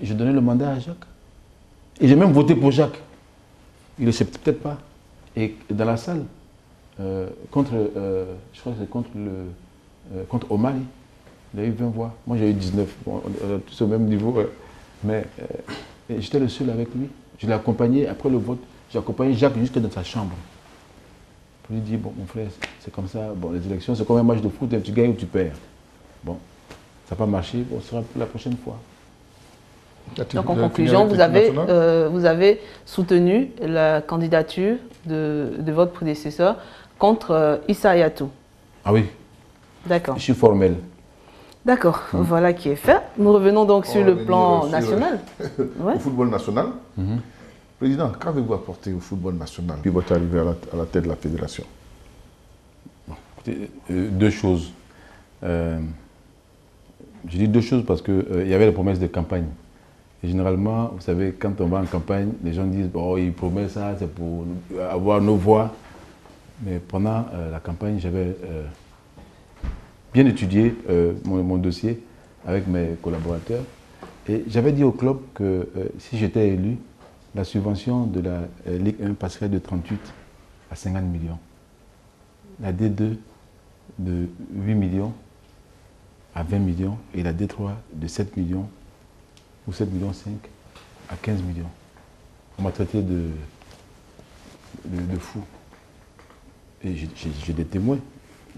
J'ai donné le mandat à Jacques. Et j'ai même voté pour Jacques. Il ne le sait peut-être pas. Et dans la salle, contre, je crois que c'est contre Omali, il a eu 20 voix. Moi j'ai eu 19. Bon, on est tous au même niveau. Mais j'étais le seul avec lui. Je l'ai accompagné après le vote. J'ai accompagné Jacques jusque dans sa chambre. Pour lui dire, bon mon frère, c'est comme ça. Bon, les élections, c'est comme un match de foot, tu gagnes ou tu perds. Bon, ça n'a pas marché, bon, ce sera pour la prochaine fois. Donc en conclusion, vous avez soutenu la candidature de votre prédécesseur contre Issa Hayatou. Ah oui. D'accord. Je suis formel. D'accord, voilà qui est fait. Nous revenons donc sur le plan national. Au football national. Président, qu'avez-vous apporté au football national depuis votre arrivée à la tête de la fédération? Écoutez, deux choses. Je dis deux choses parce qu'il y avait la promesse de campagne. Et généralement, vous savez, quand on va en campagne, les gens disent oh, il promet ça, c'est pour avoir nos voix. Mais pendant la campagne, j'avais bien étudié mon dossier avec mes collaborateurs. Et j'avais dit au club que si j'étais élu, la subvention de la Ligue 1 passerait de 38 à 50 millions. La D2 de 8 millions à 20 millions et la D3 de 7 millions ou 7 millions 5 à 15 millions. On m'a traité de fou. Et j'ai des témoins,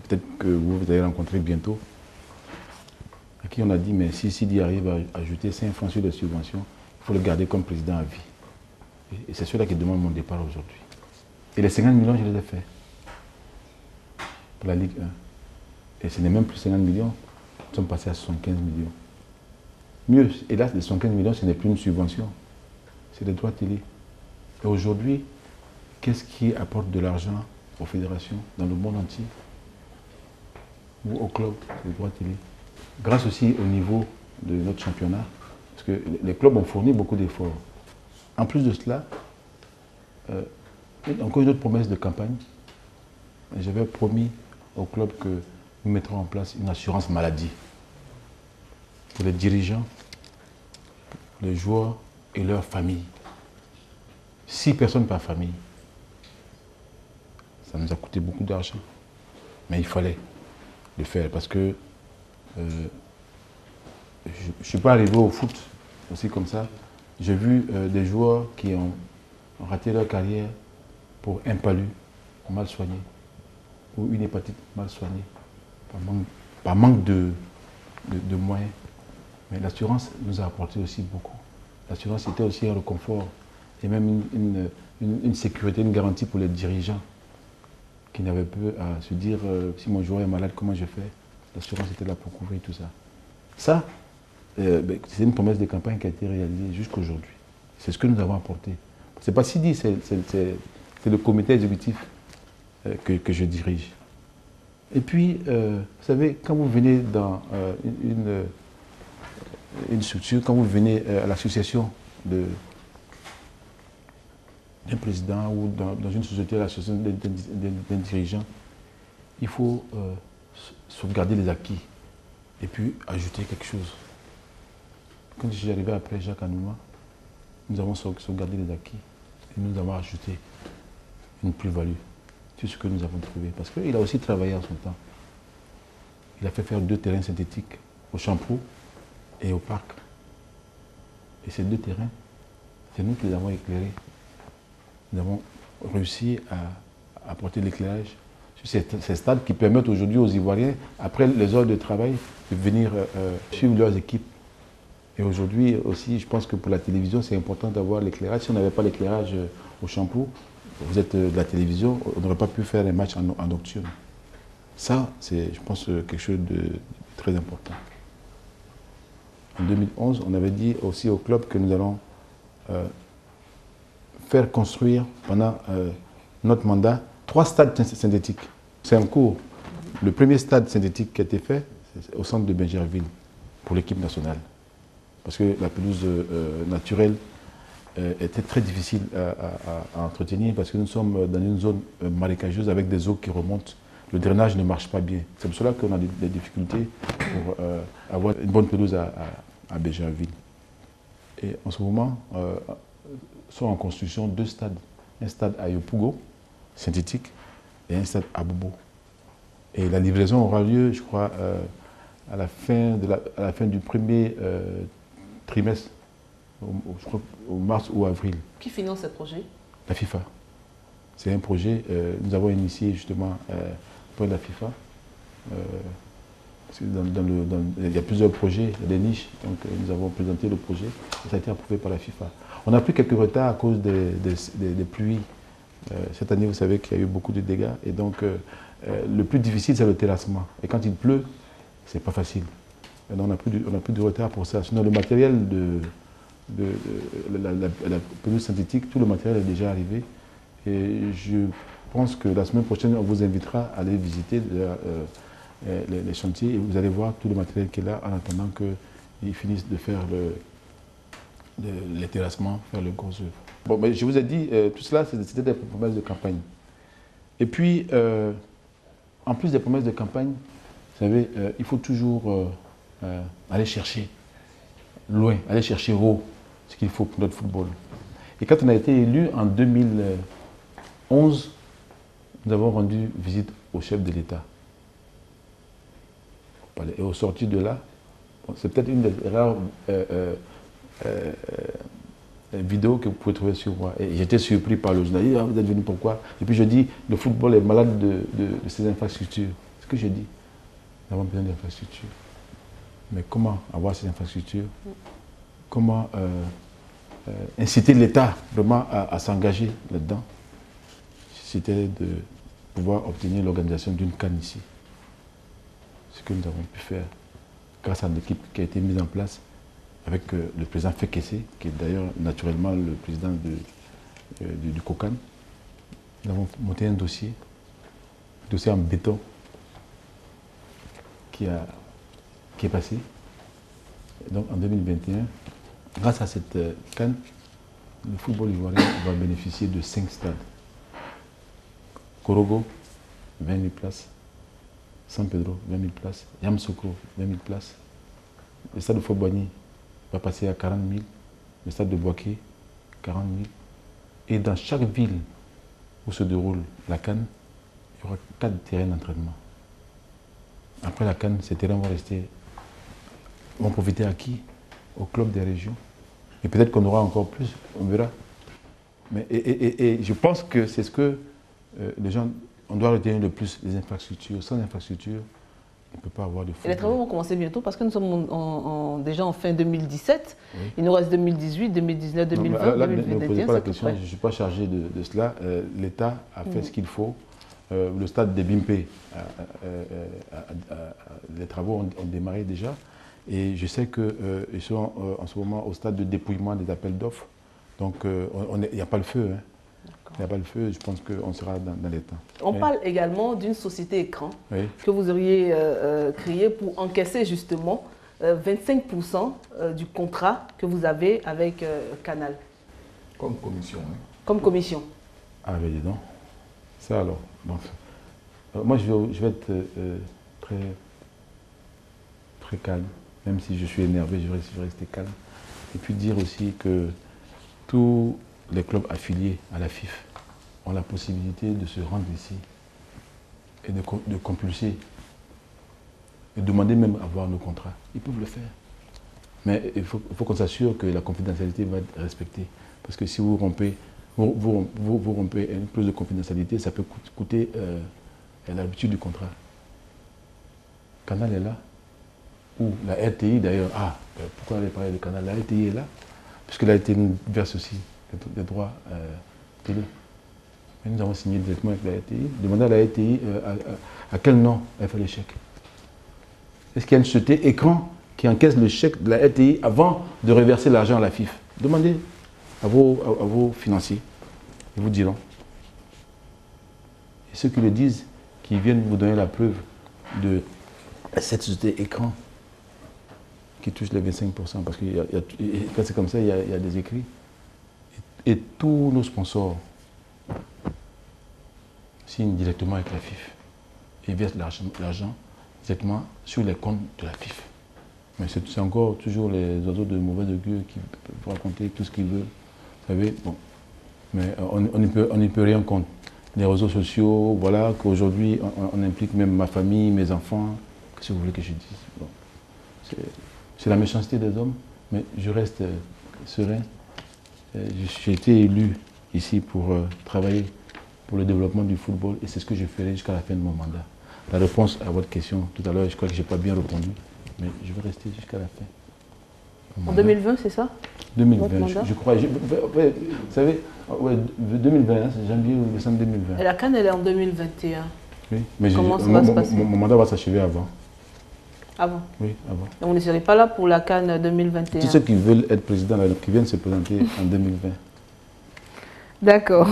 peut-être que vous allez rencontrer bientôt, à qui on a dit, mais si Sidi arrive à ajouter 5 francs sur les subventions, il faut le garder comme président à vie. Et c'est ceux-là qui demandent mon départ aujourd'hui. Et les 50 millions, je les ai faits pour la Ligue 1. Et ce n'est même plus 50 millions, nous sommes passés à 75 millions. Mieux, hélas, les 75 millions, ce n'est plus une subvention, c'est des droits télé. Et aujourd'hui, qu'est-ce qui apporte de l'argent aux fédérations dans le monde entier ou au club, les droits télé? Grâce aussi au niveau de notre championnat, parce que les clubs ont fourni beaucoup d'efforts. En plus de cela, encore une autre promesse de campagne, j'avais promis au club que nous mettrons en place une assurance maladie pour les dirigeants, les joueurs et leurs familles. 6 personnes par famille. Ça nous a coûté beaucoup d'argent. Mais il fallait le faire parce que je ne suis pas arrivé au foot aussi comme ça. J'ai vu des joueurs qui ont raté leur carrière pour un palu mal soigné ou une hépatite mal soignée, par manque de moyens. Mais l'assurance nous a apporté aussi beaucoup. L'assurance était aussi un réconfort et même une sécurité, une garantie pour les dirigeants qui n'avaient peu à se dire si mon joueur est malade, comment je fais? L'assurance était là pour couvrir tout ça. Ça, c'est une promesse de campagne qui a été réalisée jusqu'aujourd'hui. C'est ce que nous avons apporté. Ce n'est pas Sidi, c'est le comité exécutif que je dirige. Et puis, vous savez, quand vous venez dans une structure, quand vous venez à l'association d'un président ou dans une société, à l'association d'un dirigeant, il faut sauvegarder les acquis et puis ajouter quelque chose. Quand je suis arrivé après Jacques Anouma, nous avons sauvegardé les acquis et nous avons ajouté une plus-value sur ce que nous avons trouvé. Parce qu'il a aussi travaillé en son temps. Il a fait faire 2 terrains synthétiques au Champrou et au parc. Et ces 2 terrains, c'est nous qui les avons éclairés. Nous avons réussi à apporter l'éclairage sur ces stades qui permettent aujourd'hui aux Ivoiriens, après les heures de travail, de venir suivre leurs équipes. Et aujourd'hui aussi, je pense que pour la télévision, c'est important d'avoir l'éclairage. Si on n'avait pas l'éclairage au Champrou, vous êtes de la télévision, on n'aurait pas pu faire un match en nocturne. Ça, c'est, je pense, quelque chose de très important. En 2011, on avait dit aussi au club que nous allons faire construire pendant notre mandat 3 stades synthétiques. C'est en cours. Le premier stade synthétique qui a été fait, c'est au centre de Bingerville, pour l'équipe nationale. Parce que la pelouse naturelle était très difficile à entretenir, parce que nous sommes dans une zone marécageuse avec des eaux qui remontent. Le drainage ne marche pas bien. C'est pour cela qu'on a des difficultés pour avoir une bonne pelouse à Bingerville. Et en ce moment, sont en construction 2 stades. Un stade à Yopougo, synthétique, et un stade à Bobo. Et la livraison aura lieu, je crois, à la fin du premier trimestre, je crois, au mars ou avril. Qui finance ce projet? La FIFA. C'est un projet, nous avons initié justement pour la FIFA. Il y a plusieurs projets, il y a des niches, donc nous avons présenté le projet et ça a été approuvé par la FIFA. On a pris quelques retards à cause des pluies. Cette année, vous savez qu'il y a eu beaucoup de dégâts et donc le plus difficile, c'est le terrassement. Et quand il pleut, c'est pas facile. Et donc, on a pris du retard pour ça. Sinon, le matériel la pelouse synthétique, tout le matériel est déjà arrivé. Et je pense que la semaine prochaine, on vous invitera à aller visiter les chantiers et vous allez voir tout le matériel qui est là en attendant qu'ils finissent de faire les terrassements, faire le gros œuvre. Bon, mais je vous ai dit, tout cela, c'était des promesses de campagne. Et puis, en plus des promesses de campagne, vous savez, il faut toujours aller chercher loin, aller chercher haut ce qu'il faut pour notre football. Et quand on a été élu en 2011, nous avons rendu visite au chef de l'État. Et au sorti de là, c'est peut-être une des rares vidéos que vous pouvez trouver sur moi. Et j'étais surpris par le journaliste. Ah, vous êtes venu pourquoi? Et puis je dis, le football est malade de ses infrastructures. C'est ce que j'ai dit. Nous avons besoin d'infrastructures. Mais comment avoir ces infrastructures? Comment inciter l'État vraiment à s'engager là-dedans? C'était de pouvoir obtenir l'organisation d'une CAN ici. Ce que nous avons pu faire grâce à l'équipe qui a été mise en place avec le président Fekese, qui est d'ailleurs naturellement le président du COCAN. Nous avons monté un dossier en béton qui est passé. Et donc en 2021, grâce à cette CAN, le football ivoirien va bénéficier de 5 stades. Korogo, 20 000 places. San Pedro, 20 000 places. Yamoussoukro, 20 000 places. Le stade de Fort-Boigny va passer à 40 000. Le stade de Boaké, 40 000. Et dans chaque ville où se déroule la CAN, il y aura 4 terrains d'entraînement. Après la CAN, ces terrains vont profiter à qui? Au club des régions. Et peut-être qu'on aura encore plus, on verra. Mais, et je pense que c'est ce que les gens, on doit retenir le plus, les infrastructures. Sans infrastructure, on ne peut pas avoir de football. Et les travaux vont commencer bientôt parce que nous sommes déjà en fin 2017. Oui. Il nous reste 2018, 2019, 2020, là, 2021. ne posez pas la question, je ne suis pas chargé de cela. L'État a fait ce qu'il faut. Le stade de Bimpe, les travaux ont démarré déjà. Et je sais qu'ils sont en ce moment au stade de dépouillement des appels d'offres. Donc il n'y a pas le feu. Hein. Il n'y a pas le feu, je pense qu'on sera dans les temps. On parle également d'une société écran que vous auriez créée pour encaisser justement 25% du contrat que vous avez avec Canal. Comme commission. Hein. Comme commission. Ah, mais dis donc. Ça alors. Bon. Moi, je vais être très calme. Même si je suis énervé, je vais rester calme. Et puis dire aussi que tous les clubs affiliés à la FIF ont la possibilité de se rendre ici et de compulser et demander même à voir nos contrats. Ils peuvent le faire. Mais il faut qu'on s'assure que la confidentialité va être respectée. Parce que si vous rompez une clause de confidentialité, ça peut coûter l'habitude du contrat. Canal est là. Ou la RTI d'ailleurs. Pourquoi aller parler de Canal? La RTI est là. Puisque la RTI nous verse aussi des droits télé. Mais nous avons signé directement avec la RTI. Demandez à la RTI à quel nom elle fait le chèque. Est-ce qu'il y a une société écran qui encaisse le chèque de la RTI avant de reverser l'argent à la FIF? Demandez à vos financiers. Ils vous diront. Et ceux qui le disent, qui viennent vous donner la preuve de cette société écran qui touche les 25%. Parce que quand c'est comme ça, il y a des écrits. Et tous nos sponsors signent directement avec la FIF et versent l'argent directement sur les comptes de la FIF. Mais c'est encore toujours les oiseaux de mauvaise augure qui peuvent raconter tout ce qu'ils veulent. Vous savez, bon. Mais on n'y peut rien contre. Les réseaux sociaux, voilà, qu'aujourd'hui on implique même ma famille, mes enfants. Qu'est-ce que vous voulez que je dise? Bon. C'est la méchanceté des hommes, mais je reste serein. J'ai été élu ici pour travailler pour le développement du football et c'est ce que je ferai jusqu'à la fin de mon mandat. La réponse à votre question tout à l'heure, je crois que je n'ai pas bien répondu, mais je vais rester jusqu'à la fin. En 2020, c'est ça? 2020, je crois. Vous savez, ouais, 2020, hein, c'est janvier ou décembre 2020. Et la CAN, elle est en 2021. Oui, mais comment ça va se passer? Mon mandat va s'achever avant. Avant? Oui, avant. Donc on ne serait pas là pour la CAN 2021? Tous ceux qui veulent être président, qui viennent se présenter en 2020. D'accord.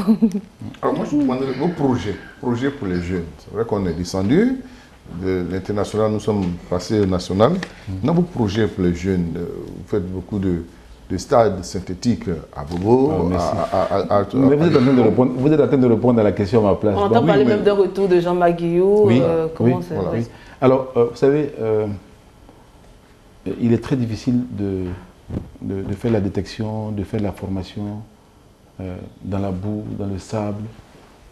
Alors moi, je vous demanderais vos projets pour les jeunes. C'est vrai qu'on est descendu de l'international, nous sommes passés au national. Dans vos projets pour les jeunes, vous faites beaucoup de stades synthétiques à Bobo. Mais vous êtes en train de répondre à la question à ma place. On entend parler même d'un retour de Jean-Marc Guillou. Oui, comment c'est voilà. Alors, vous savez, il est très difficile de faire la détection, de faire la formation dans la boue, dans le sable,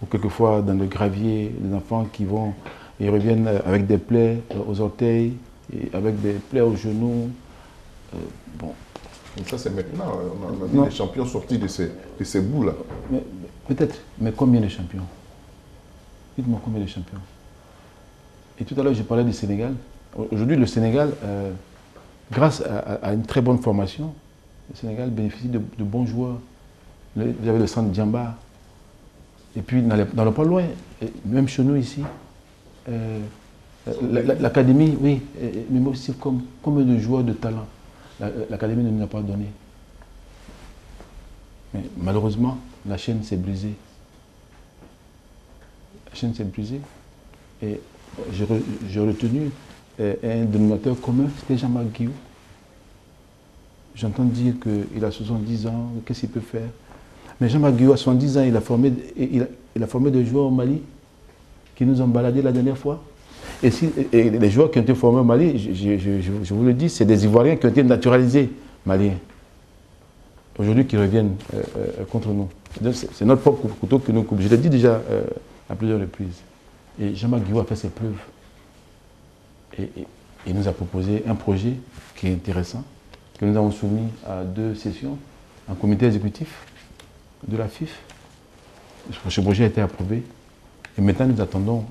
ou quelquefois dans le gravier, les enfants qui vont et reviennent avec des plaies aux orteils, et avec des plaies aux genoux. Bon. Donc ça c'est maintenant, on a vu les champions sortis de ces bouts-là. Peut-être, mais combien de champions? Dites-moi combien de champions? Et tout à l'heure, je parlais du Sénégal. Aujourd'hui, le Sénégal, grâce à une très bonne formation, le Sénégal bénéficie de bons joueurs. Vous avez le centre Djamba. Et puis, dans le pas loin, même chez nous ici, l'académie, oui, mais aussi combien de joueurs de talent l'académie ne nous a pas donné. Mais malheureusement, la chaîne s'est brisée. La chaîne s'est brisée. Et j'ai retenu un dénominateur commun, c'était Jean-Marc Guillou. J'entends dire qu'il a 70 ans, qu'est-ce qu'il peut faire? Mais Jean-Marc Guillou, à 70 ans, il a formé des joueurs au Mali qui nous ont baladés la dernière fois. Et les joueurs qui ont été formés au Mali, je vous le dis, c'est des Ivoiriens qui ont été naturalisés maliens. Aujourd'hui, qui reviennent contre nous. C'est notre propre couteau qui nous coupe. Je l'ai dit déjà à plusieurs reprises. Et Jean-Marc Guillou a fait ses preuves. Et il nous a proposé un projet qui est intéressant, que nous avons soumis à 2 sessions en comité exécutif de la FIF. Ce projet a été approuvé. Et maintenant, nous attendons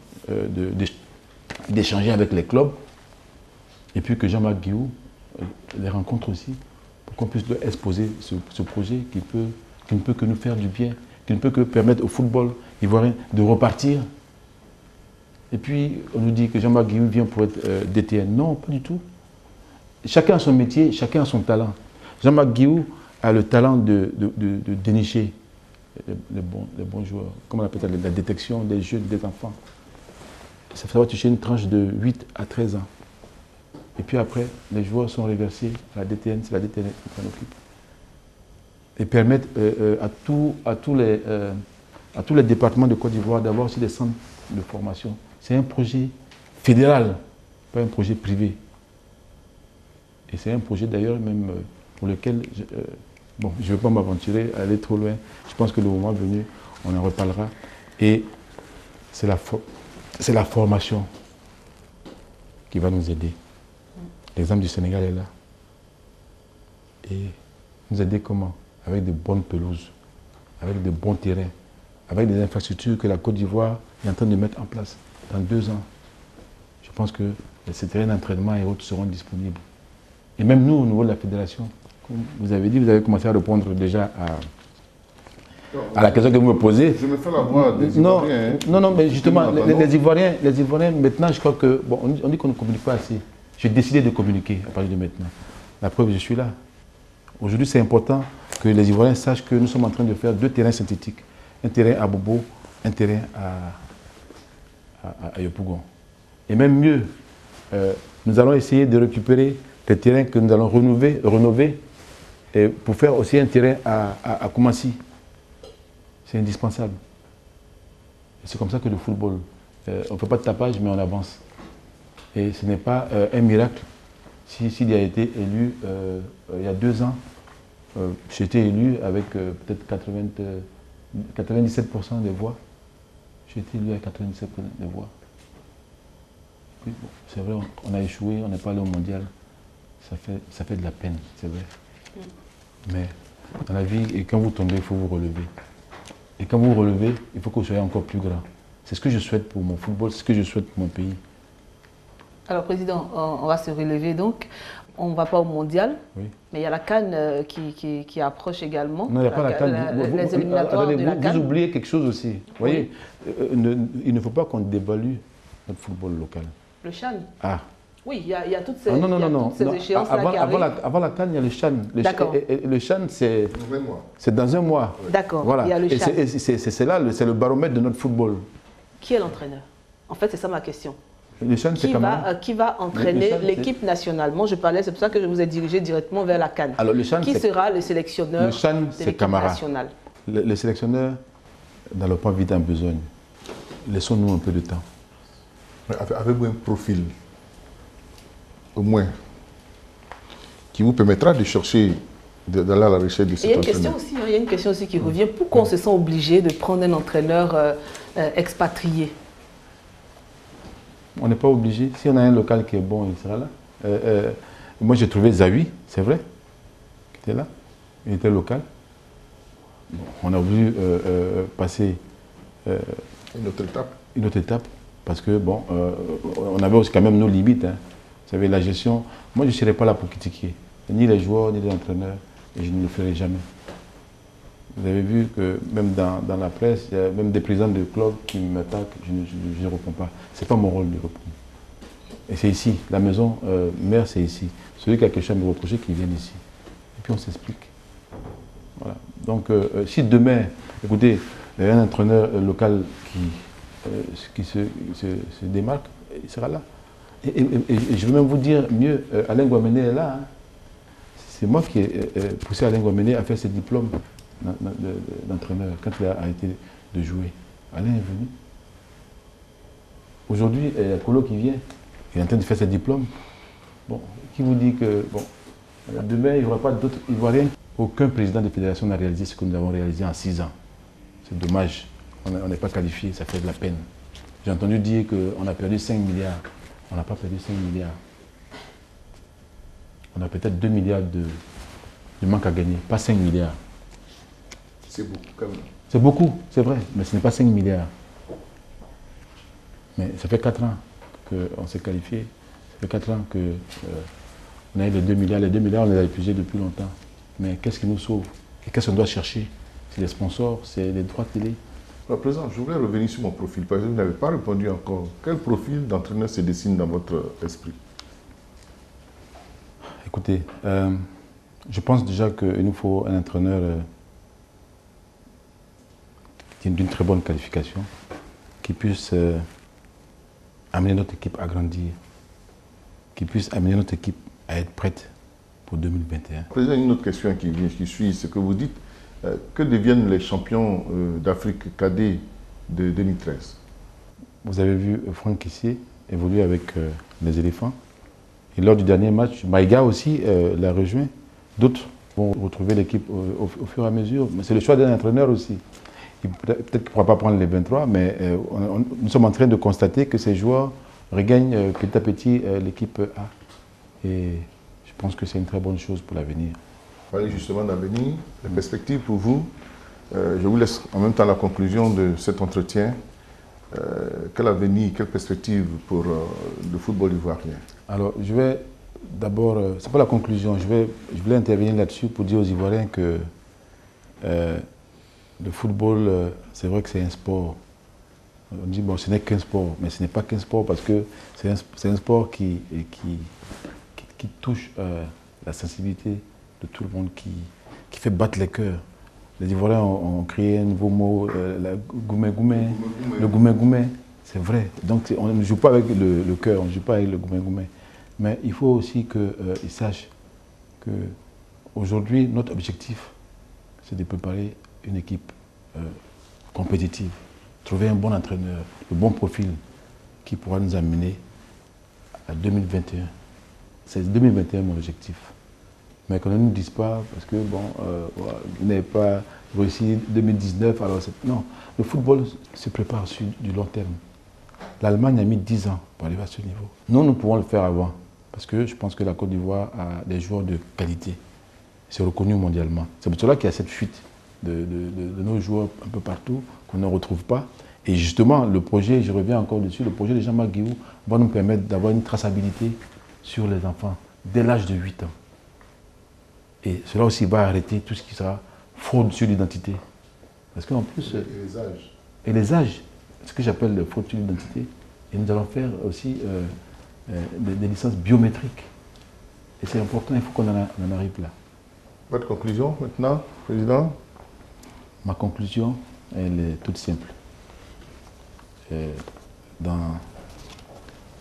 d'échanger avec les clubs et puis que Jean-Marc Guillou les rencontre aussi pour qu'on puisse leur exposer ce projet qui ne peut que nous faire du bien, qui ne peut que permettre au football ivoirien de repartir. Et puis, on nous dit que Jean-Marc Guillou vient pour être DTN. Non, pas du tout. Chacun a son métier, chacun a son talent. Jean-Marc Guillou a le talent de dénicher les bons joueurs. Comment on appelle ça? La détection des jeunes, des enfants. Ça va toucher une tranche de 8 à 13 ans. Et puis après, les joueurs sont reversés à la DTN, c'est la DTN qui s'en occupe. Et permettent à tous les départements de Côte d'Ivoire d'avoir aussi des centres de formation. C'est un projet fédéral, pas un projet privé. Et c'est un projet d'ailleurs même pour lequel, bon, je ne vais pas m'aventurer à aller trop loin. Je pense que le moment venu, on en reparlera. Et c'est la formation qui va nous aider. L'exemple du Sénégal est là. Et nous aider comment? Avec de bonnes pelouses, avec de bons terrains, avec des infrastructures que la Côte d'Ivoire est en train de mettre en place. Dans 2 ans, je pense que ces terrains d'entraînement et autres seront disponibles. Et même nous, au niveau de la fédération, comme vous avez dit, vous avez commencé à répondre déjà à la question que vous me posez. Je me fais la voix des Ivoiriens. Non, mais justement, les Ivoiriens, maintenant, je crois que, bon, on dit qu'on ne communique pas assez. J'ai décidé de communiquer à partir de maintenant. La preuve, je suis là. Aujourd'hui, c'est important que les Ivoiriens sachent que nous sommes en train de faire 2 terrains synthétiques. Un terrain à Bobo, un terrain à Yopougon. Et même mieux, nous allons essayer de récupérer les terrains que nous allons rénover et pour faire aussi un terrain à Koumassi. C'est indispensable. C'est comme ça que le football, on ne fait pas de tapage, mais on avance. Et ce n'est pas un miracle s'il a été élu il y a 2 ans, j'ai été élu avec peut-être 97% des voix. J'ai été élu avec 97% des voix. Oui, bon, c'est vrai, on a échoué, on n'est pas allé au mondial. Ça fait de la peine, c'est vrai. Mais dans la vie, et quand vous tombez, il faut vous relever. Et quand vous vous relevez, il faut que vous soyez encore plus grand. C'est ce que je souhaite pour mon football, c'est ce que je souhaite pour mon pays. Alors, Président, on va se relever donc. On ne va pas au mondial, oui. Mais il y a la CAN qui approche également. Non, il n'y a pas la CAN. Les éliminatoires de la CAN. Vous oubliez quelque chose aussi. Vous voyez, il ne faut pas qu'on dévalue notre football local. Le CHAN. Ah. Oui, il y a toutes ces, ces échéances-là qui arrivent. Avant la CAN, il y a le CHAN. D'accord. Le CHAN, c'est dans un mois. D'accord, voilà. Il y a le CHAN. C'est là, c'est le baromètre de notre football. Qui est l'entraîneur? En fait, c'est ça ma question. Le CHAN, qui va entraîner l'équipe nationale? Moi, je parlais, c'est pour ça que je vous ai dirigé directement vers la CAN. Alors, le CHAN, qui sera le sélectionneur de l'équipe nationale? Le sélectionneur, dans le point vite en besogne. Laissons-nous un peu de temps. Avez-vous un profil, au moins, qui vous permettra de chercher, d'aller à la recherche de cet entraîneur? Il y a une question aussi qui revient. Pourquoi on se sent obligé de prendre un entraîneur expatrié? On n'est pas obligé. Si on a un local qui est bon, il sera là. Moi, j'ai trouvé Zawi, c'est vrai, qui était là. Il était local. Bon, on a voulu passer une autre étape. Parce que, bon, on avait aussi quand même nos limites. Hein. Vous savez, la gestion, moi, je ne serais pas là pour critiquer. Ni les joueurs, ni les entraîneurs. Et je ne le ferai jamais. Vous avez vu que même dans la presse, il y a même des présidents de clubs qui m'attaquent, je ne réponds pas. Ce n'est pas mon rôle de répondre. Et c'est ici, la maison mère, c'est ici. Celui qui a quelque chose à me reprocher, qu'il vienne ici. Et puis on s'explique. Voilà. Donc, si demain, écoutez, il y a un entraîneur local qui se démarque, il sera là. Et je veux même vous dire mieux, Alain Guamené est là. Hein. C'est moi qui ai poussé Alain Guamené à faire ses diplômes d'entraîneur quand il a arrêté de jouer. Alain est venu. Aujourd'hui, il y a Kolo qui vient. Il est en train de faire ses diplômes. Bon, qui vous dit que bon, demain, il n'y aura pas d'autres Ivoiriens? Aucun président de fédération n'a réalisé ce que nous avons réalisé en 6 ans. C'est dommage. On n'est pas qualifié, ça fait de la peine. J'ai entendu dire qu'on a perdu 5 milliards. On n'a pas perdu 5 milliards. On a peut-être 2 milliards de manque à gagner, pas 5 milliards. C'est beaucoup quand même. C'est beaucoup, c'est vrai, mais ce n'est pas 5 milliards. Mais ça fait 4 ans qu'on s'est qualifié. Ça fait 4 ans qu'on a eu les 2 milliards. Les 2 milliards, on les a épuisés depuis longtemps. Mais qu'est-ce qui nous sauve? Et qu'est-ce qu'on doit chercher? C'est les sponsors, c'est les droits télé. Alors, Président, je voulais revenir sur mon profil, parce que vous n'avez pas répondu encore. Quel profil d'entraîneur se dessine dans votre esprit? Écoutez, je pense déjà qu'il nous faut un entraîneur d'une très bonne qualification, qui puisse amener notre équipe à grandir, qui puisse amener notre équipe à être prête pour 2021. Président, une autre question qui suit ce que vous dites. Que deviennent les champions d'Afrique cadet de 2013? Vous avez vu Franck Kessié évoluer avec les éléphants. Et lors du dernier match, Maïga aussi l'a rejoint. D'autres vont retrouver l'équipe au fur et à mesure. Mais c'est le choix d'un entraîneur aussi. Peut-être qu'il ne pourra pas prendre les 23, mais nous sommes en train de constater que ces joueurs regagnent petit à petit l'équipe A. Et je pense que c'est une très bonne chose pour l'avenir. Parler justement d'avenir, les perspectives pour vous. Je vous laisse en même temps la conclusion de cet entretien. Quel avenir, quelle perspective pour le football ivoirien? Alors, je vais d'abord, c'est pas la conclusion, je voulais intervenir là-dessus pour dire aux Ivoiriens que le football, c'est vrai que c'est un sport. On dit, bon, ce n'est qu'un sport, mais ce n'est pas qu'un sport parce que c'est un sport qui touche la sensibilité de tout le monde, qui fait battre les cœurs. Les Ivoiriens ont créé un nouveau mot, le goumé-goumé. Le goumé-goumé, c'est vrai. Donc on ne joue pas avec le cœur, on ne joue pas avec le goumé-goumé. Mais il faut aussi qu'ils sachent qu'aujourd'hui, notre objectif, c'est de préparer une équipe compétitive. Trouver un bon entraîneur, le bon profil qui pourra nous amener à 2021 c'est 2021 mon objectif. Mais qu'on ne nous dise pas, parce que bon, vous n'avez pas réussi 2019, alors non, le football se prépare sur du long terme. L'Allemagne a mis 10 ans pour arriver à ce niveau. Nous pouvons le faire avant, parce que je pense que la Côte d'Ivoire a des joueurs de qualité. C'est reconnu mondialement. C'est pour cela qu'il y a cette fuite de nos joueurs un peu partout, qu'on ne retrouve pas. Et justement, le projet, je reviens encore dessus, le projet de Jean-Marc Guillou va nous permettre d'avoir une traçabilité sur les enfants dès l'âge de 8 ans. Et cela aussi va arrêter tout ce qui sera fraude sur l'identité. Parce qu'en plus... Et les âges. Et les âges, ce que j'appelle le fraude sur l'identité. Et nous allons faire aussi des licences biométriques. Et c'est important, il faut qu'on en arrive là. Votre conclusion maintenant, Président? Ma conclusion, elle est toute simple. Dans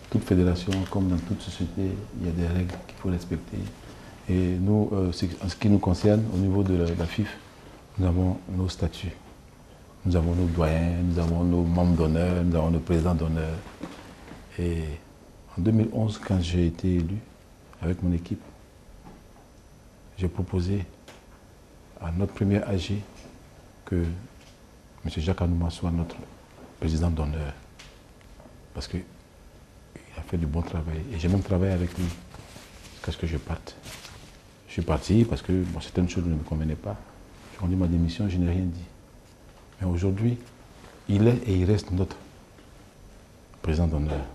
toute fédération, comme dans toute société, il y a des règles qu'il faut respecter. Et nous, en ce qui nous concerne, au niveau de la FIF, nous avons nos statuts. Nous avons nos doyens, nous avons nos membres d'honneur, nous avons nos présidents d'honneur. Et en 2011, quand j'ai été élu avec mon équipe, j'ai proposé à notre premier AG que M. Jacques Anouma soit notre président d'honneur. Parce qu'il a fait du bon travail. Et j'ai même travaillé avec lui jusqu'à ce que je parte. Je suis parti parce que bon, certaines choses ne me convenaient pas. J'ai rendu ma démission, je n'ai rien dit. Mais aujourd'hui, il est et il reste notre président d'honneur.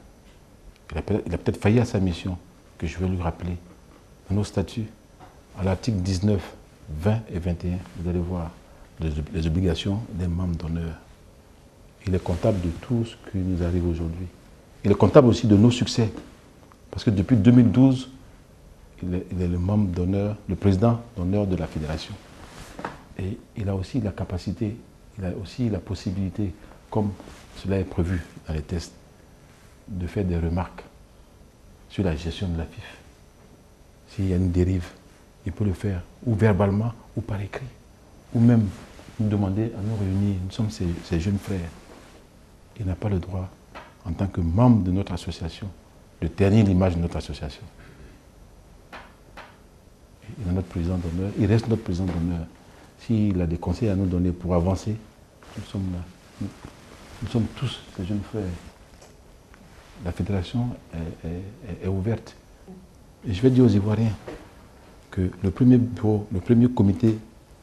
Il a peut-être failli à sa mission, que je vais lui rappeler. Dans nos statuts, à l'article 19, 20 et 21, vous allez voir les obligations des membres d'honneur. Il est comptable de tout ce qui nous arrive aujourd'hui. Il est comptable aussi de nos succès. Parce que depuis 2012, il est le membre d'honneur, le président d'honneur de la fédération. Et il a aussi la capacité, il a aussi la possibilité, comme cela est prévu dans les tests, de faire des remarques sur la gestion de la FIF. S'il y a une dérive, il peut le faire, ou verbalement, ou par écrit. Ou même nous demander à nous réunir, nous sommes ses jeunes frères. Il n'a pas le droit, en tant que membre de notre association, de ternir l'image de notre association. Il est notre président d'honneur, il reste notre président d'honneur. S'il a des conseils à nous donner pour avancer, nous sommes là. Nous sommes tous ces jeunes frères. La fédération est ouverte. Et je vais dire aux Ivoiriens que le premier bureau, le premier comité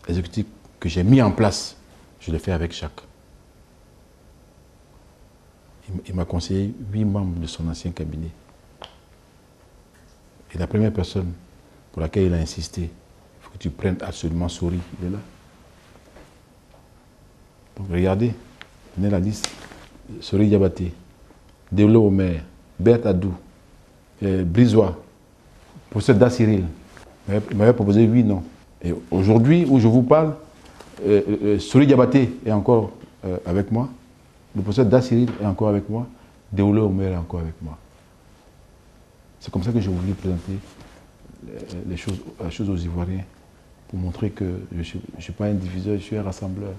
exécutif que j'ai mis en place, je l'ai fait avec Jacques. Il m'a conseillé 8 membres de son ancien cabinet. Et la première personne pour laquelle il a insisté, il faut que tu prennes absolument Sori, il est là. Donc regardez, prenez la liste. Sori Diabaté, Déolo Omer, Bert Adou, Brisois, professeur Da Cyril. Il m'avait proposé 8 noms. Et aujourd'hui, où je vous parle, Sori Diabaté est encore avec moi. Le professeur Da Cyril est encore avec moi. Déolo Omer est encore avec moi. C'est comme ça que j'ai voulu présenter la chose aux Ivoiriens, pour montrer que je ne suis pas un diviseur, je suis un rassembleur.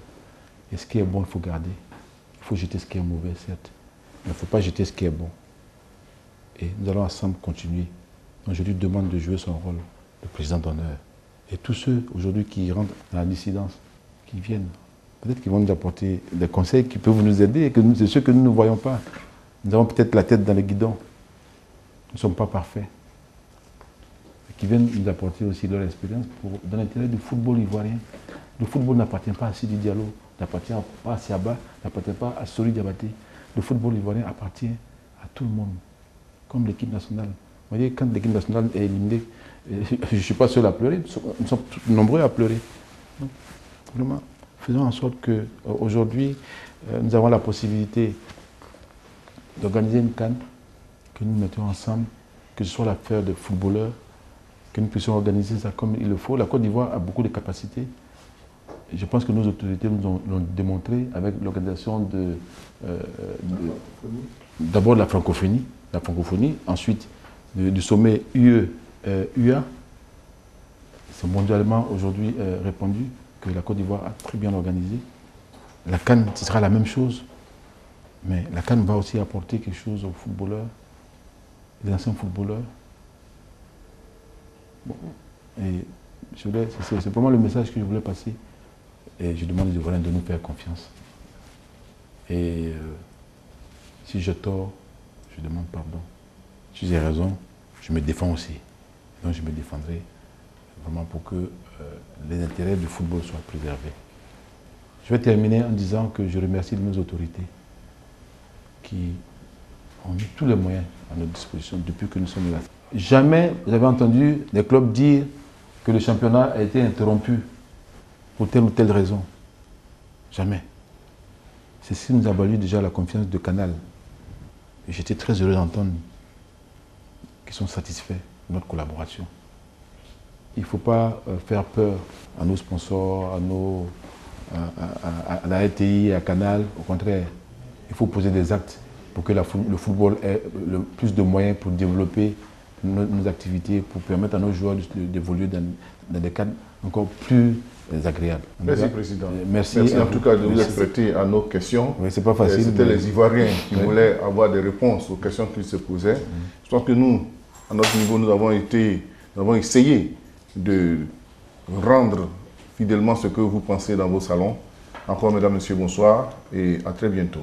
Et ce qui est bon, il faut garder. Il faut jeter ce qui est mauvais, certes. Mais il ne faut pas jeter ce qui est bon. Et nous allons ensemble continuer. Donc je lui demande de jouer son rôle de président d'honneur. Et tous ceux aujourd'hui qui rentrent dans la dissidence, qui viennent, peut-être qu'ils vont nous apporter des conseils qui peuvent nous aider, et que c'est ceux que nous ne voyons pas. Nous avons peut-être la tête dans le guidon. Nous ne sommes pas parfaits. Qui viennent nous apporter aussi leur expérience dans l'intérêt du football ivoirien. Le football n'appartient pas à Sidi Diallo, n'appartient pas à Siaba, n'appartient pas à Sori Diabaté. Le football ivoirien appartient à tout le monde, comme l'équipe nationale. Vous voyez, quand l'équipe nationale est éliminée, je ne suis pas seul à pleurer, nous sommes nombreux à pleurer. Donc, vraiment, faisons en sorte qu'aujourd'hui, nous avons la possibilité d'organiser une CAN, que nous mettons ensemble, que ce soit l'affaire de footballeurs, que nous puissions organiser ça comme il le faut. La Côte d'Ivoire a beaucoup de capacités. Je pense que nos autorités nous l'ont démontré avec l'organisation d'abord de la francophonie, ensuite du sommet UE-UA. C'est mondialement aujourd'hui répandu que la Côte d'Ivoire a très bien organisé. La CAN, ce sera la même chose, mais la CAN va aussi apporter quelque chose aux footballeurs, les anciens footballeurs. Bon. Et c'est vraiment le message que je voulais passer. Et je demande aux Ivoiriens de nous faire confiance. Et si je tort, je demande pardon. Si j'ai raison, je me défends aussi. Donc je me défendrai vraiment pour que les intérêts du football soient préservés. Je vais terminer en disant que je remercie nos autorités qui ont mis tous les moyens à notre disposition depuis que nous sommes là. Jamais vous avez entendu des clubs dire que le championnat a été interrompu pour telle ou telle raison. Jamais. C'est ce qui nous a valu déjà la confiance de Canal. Et j'étais très heureux d'entendre qu'ils sont satisfaits de notre collaboration. Il ne faut pas faire peur à nos sponsors, à la RTI, à Canal. Au contraire, il faut poser des actes pour que le football ait le plus de moyens pour développer nos activités, pour permettre à nos joueurs d'évoluer dans des cadres encore plus agréables. Merci, Président. Merci en tout cas de vous être prêté à nos questions. Oui, c'est pas facile. C'était les Ivoiriens qui voulaient avoir des réponses aux questions qu'ils se posaient. Je pense que nous, à notre niveau, nous avons essayé de rendre fidèlement ce que vous pensez dans vos salons. Encore, mesdames, messieurs, bonsoir et à très bientôt.